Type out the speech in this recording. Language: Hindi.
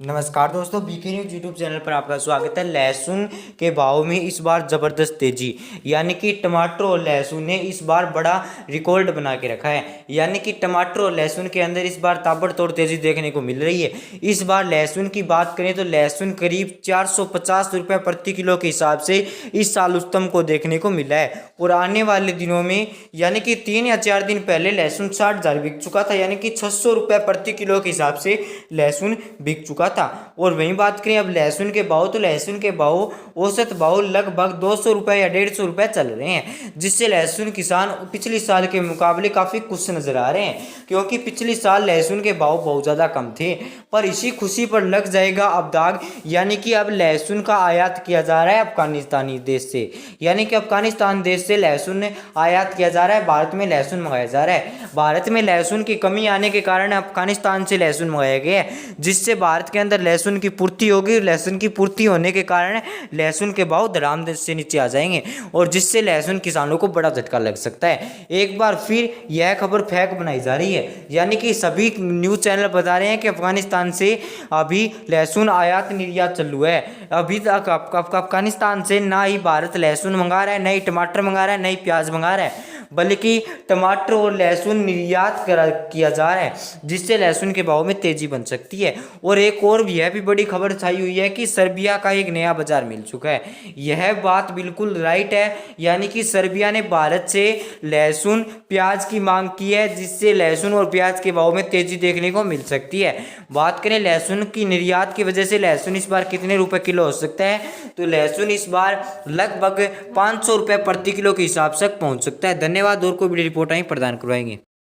नमस्कार दोस्तों, बीके न्यूज यूट्यूब चैनल पर आपका स्वागत है। लहसुन के भाव में इस बार ज़बरदस्त तेजी, यानी कि टमाटर और लहसुन ने इस बार बड़ा रिकॉर्ड बना के रखा है। यानी कि टमाटर और लहसुन के अंदर इस बार ताबड़तोड़ तेजी देखने को मिल रही है। इस बार लहसुन की बात करें तो लहसुन करीब 450 रुपये प्रति किलो के हिसाब से इस साल उच्चतम को देखने को मिला है। और आने वाले दिनों में यानी कि 3 या 4 दिन पहले लहसुन 60,000 बिक चुका था, यानी कि 600 रुपये प्रति किलो के हिसाब से लहसुन बिक चुका था। और वहीं बात करें अब लहसुन के भाव, तो लहसुन के भाव औसत भाव लगभग 200 रुपये या 150 रुपये चल रहे हैं, जिससे लहसुन किसान पिछले साल के मुकाबले काफ़ी खुश नजर आ रहे हैं, क्योंकि पिछले साल लहसुन के भाव बहुत ज़्यादा कम थे। पर इसी खुशी पर लग जाएगा अब दाग, यानी कि अब लहसुन का आयात किया जा रहा है अफगानिस्तानी देश से। यानी कि अफगानिस्तान देश से लहसुन आयात किया जा रहा है, भारत में लहसुन मंगाया जा रहा है। भारत में लहसुन की कमी आने के कारण अफगानिस्तान से लहसुन मंगाया गया है, जिससे भारत के अंदर लहसुन की पूर्ति होगी। लहसुन की पूर्ति होने के कारण लहसुन के भाव धड़ाम से नीचे आ जाएंगे, और जिससे लहसुन किसानों को बड़ा झटका लग सकता है। एक बार फिर यह खबर फेक बनाई जा रही है, यानी कि सभी न्यूज़ चैनल बता रहे हैं कि अफगानिस्तान से अभी लहसुन आयात निर्यात चालू है। अभी तक अफगानिस्तान से ना ही भारत लहसुन मंगा रहा है, ना ही टमाटर मंगा रहा है, ना ही प्याज मंगा रहा है, बल्कि टमाटर और लहसुन निर्यात किया जा रहा है, जिससे लहसुन के भाव में तेजी बन सकती है। और एक और यह भी बड़ी खबर छाई हुई है कि सर्बिया का एक नया बाजार मिल चुका है। यह बात बिल्कुल राइट है, यानी कि सर्बिया ने भारत से लहसुन प्याज की मांग की है, जिससे लहसुन और प्याज के भाव में तेजी देखने को मिल सकती है। बात करें लहसुन की निर्यात की वजह से लहसुन इस बार कितने रुपए किलो हो सकता है, तो लहसुन इस बार लगभग 500 रुपये प्रति किलो के हिसाब से पहुंच सकता है। धन्यवाद। और कोई बड़ी रिपोर्ट आई प्रदान करवाएंगे।